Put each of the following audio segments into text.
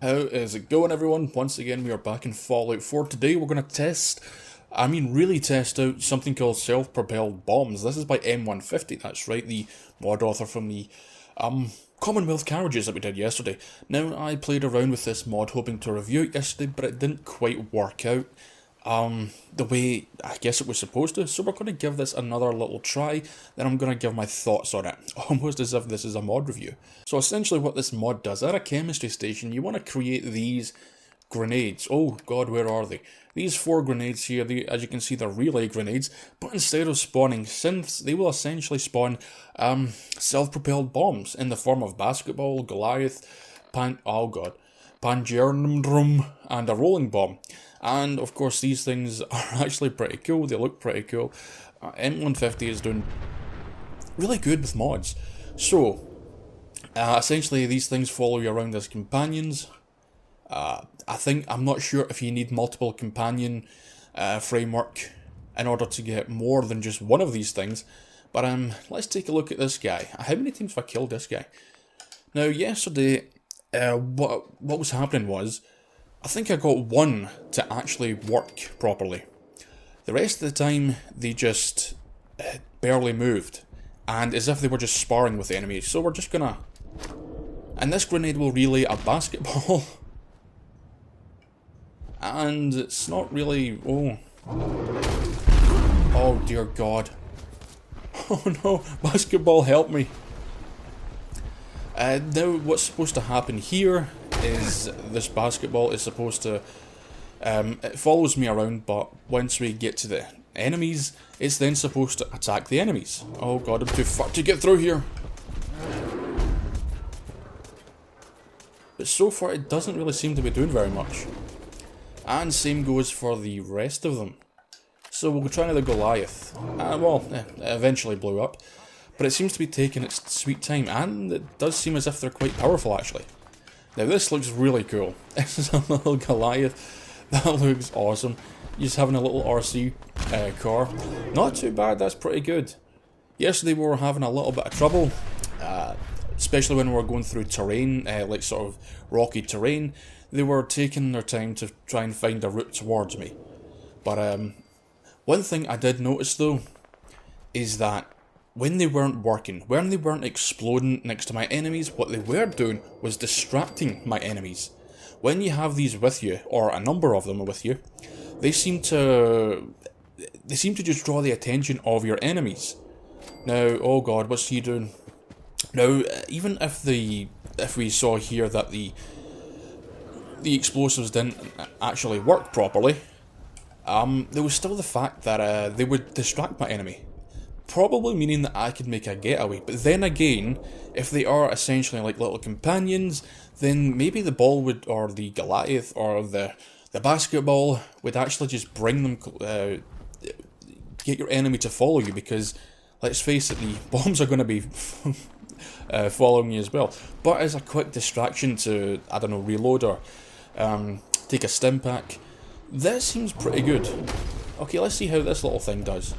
How is it going, everyone? Once again, we are back in Fallout 4. Today we're going to really test out something called Self-Propelled Bombs. This is by M150, that's right, the mod author from the Commonwealth carriages that we did yesterday. Now, I played around with this mod hoping to review it yesterday, but it didn't quite work out the way I guess it was supposed to, so we're going to give this another little try, then I'm going to give my thoughts on it, almost as if this is a mod review. So essentially what this mod does, at a chemistry station you want to create these grenades. Oh god, where are they? These 4 grenades here, as you can see, they're relay grenades, but instead of spawning synths, they will essentially spawn self-propelled bombs in the form of basketball, Goliath, Panjernum, and a rolling bomb. And of course these things are actually pretty cool, they look pretty cool. M150 is doing really good with mods. So, essentially these things follow you around as companions. I'm not sure if you need multiple companion framework in order to get more than just one of these things. But let's take a look at this guy. How many times have I killed this guy? Now yesterday, what was happening was, I think I got one to actually work properly. The rest of the time, they just barely moved, and as if they were just sparring with the enemy. So we're just gonna... And this grenade will relay a basketball. And it's not really... Oh dear god. Oh no, basketball, help me. Now what's supposed to happen here is this basketball is supposed to... it follows me around, but once we get to the enemies, it's then supposed to attack the enemies. Oh god, I'm too far to get through here. But so far it doesn't really seem to be doing very much. And same goes for the rest of them. So we'll try another Goliath. It eventually blew up. But it seems to be taking its sweet time, and it does seem as if they're quite powerful actually. Now this looks really cool. This is a little Goliath. That looks awesome. Just having a little RC car. Not too bad, that's pretty good. Yesterday we were having a little bit of trouble. Especially when we were going through terrain, like sort of rocky terrain. They were taking their time to try and find a route towards me. But one thing I did notice though, is that when they weren't working, when they weren't exploding next to my enemies, what they were doing was distracting my enemies. When you have these with you, or a number of them are with you, they seem to just draw the attention of your enemies. Now, oh god, what's he doing? Now, even if we saw here that the explosives didn't actually work properly, there was still the fact that they would distract my enemy. Probably meaning that I could make a getaway, but then again, if they are essentially like little companions, then maybe the ball would, or the Goliath, or the basketball would actually just bring them, get your enemy to follow you, because, let's face it, the bombs are going to be following you as well. But as a quick distraction to, I don't know, reload or take a stim pack, this seems pretty good. Okay, let's see how this little thing does.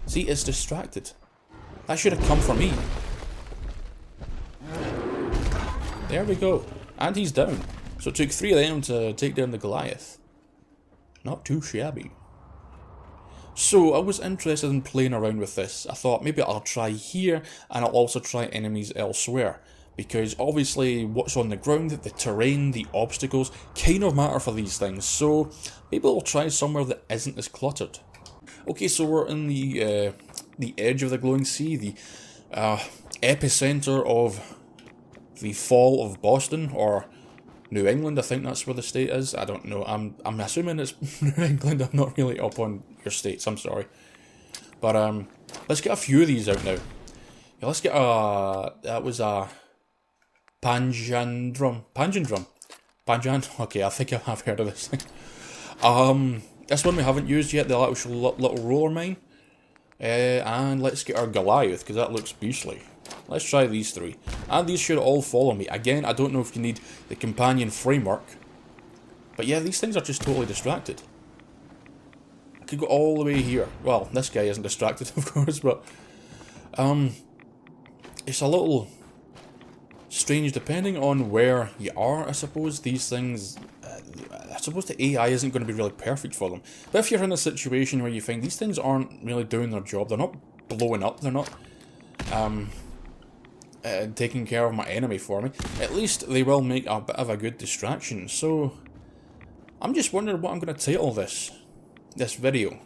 See, it's distracted. That should have come from me. There we go. And he's down. So it took 3 of them to take down the Goliath. Not too shabby. So I was interested in playing around with this. I thought maybe I'll try here, and I'll also try enemies elsewhere. Because obviously what's on the ground, the terrain, the obstacles, kind of matter for these things. So maybe I'll try somewhere that isn't as cluttered. Okay, so we're in the edge of the glowing sea, the epicenter of the fall of Boston, or New England. I think that's where the state is. I don't know. I'm assuming it's New England. I'm not really up on your states. I'm sorry, but let's get a few of these out now. Yeah, let's get that was a Panjandrum. Okay, I think I have heard of this thing. This one we haven't used yet, the actual little roller mine. And let's get our Goliath, because that looks beastly. Let's try these 3. And these should all follow me. Again, I don't know if you need the companion framework. But yeah, these things are just totally distracted. I could go all the way here. Well, this guy isn't distracted, of course, but... it's a little... strange depending on where you are, I suppose. These things, I suppose the AI isn't going to be really perfect for them. But if you're in a situation where you find these things aren't really doing their job, they're not blowing up, they're not taking care of my enemy for me, at least they will make a bit of a good distraction. So I'm just wondering what I'm going to title this video,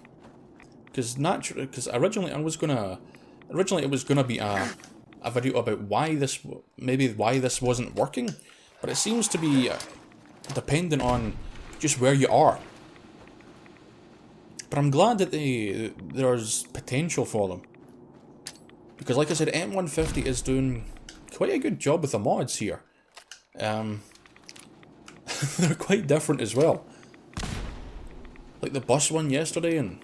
because originally it was gonna be a video about why this wasn't working, but it seems to be dependent on just where you are. But I'm glad that there's potential for them, because like I said, M150 is doing quite a good job with the mods here. They're quite different as well. Like the bus one yesterday, and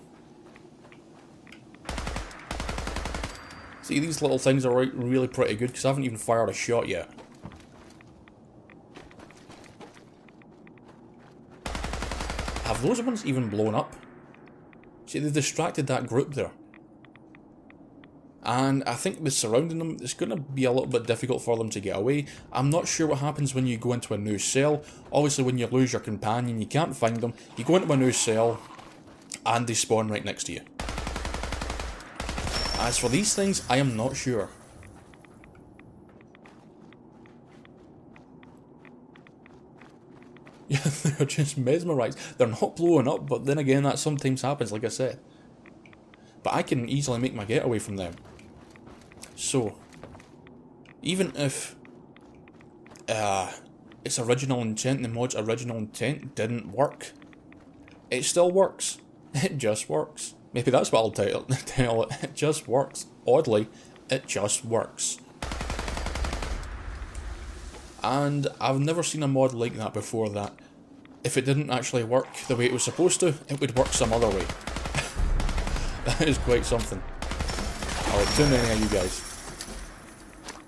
see, these little things are really pretty good, because I haven't even fired a shot yet. Have those ones even blown up? See, they distracted that group there. And I think with surrounding them, it's going to be a little bit difficult for them to get away. I'm not sure what happens when you go into a new cell. Obviously, when you lose your companion, you can't find them. You go into a new cell, and they spawn right next to you. As for these things, I am not sure. Yeah, they're just mesmerised. They're not blowing up, but then again, that sometimes happens, like I said. But I can easily make my getaway from them. So, even if its original intent, the mod's original intent didn't work, it still works. It just works. Maybe that's what I'll title it. It just works. Oddly, it just works. And I've never seen a mod like that before, that if it didn't actually work the way it was supposed to, it would work some other way. That is quite something. Oh, too many of you guys.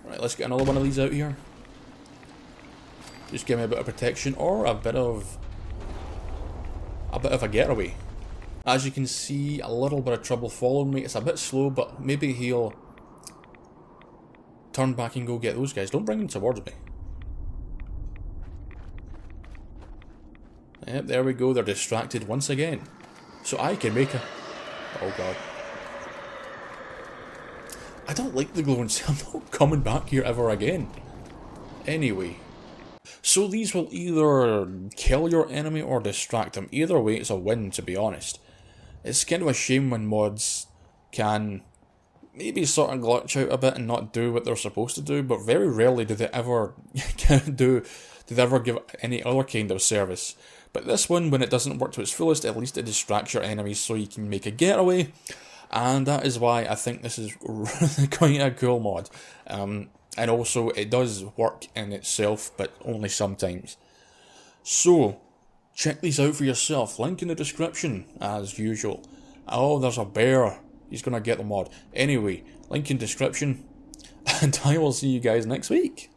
Right, let's get another one of these out here. Just give me a bit of protection, or a bit of a getaway. As you can see, a little bit of trouble following me. It's a bit slow, but maybe he'll turn back and go get those guys. Don't bring them towards me. Yep, there we go. They're distracted once again. So I can make a... Oh god. I don't like the glowing cell. I'm not coming back here ever again. Anyway. So these will either kill your enemy or distract them. Either way, it's a win, to be honest. It's kind of a shame when mods can maybe sort of glitch out a bit and not do what they're supposed to do, but very rarely do they ever give any other kind of service. But this one, when it doesn't work to its fullest, at least it distracts your enemies so you can make a getaway. And that is why I think this is really quite a cool mod. And also, it does work in itself, but only sometimes. So, check these out for yourself. Link in the description, as usual. Oh, there's a bear. He's gonna get the mod. Anyway, link in description. And I will see you guys next week.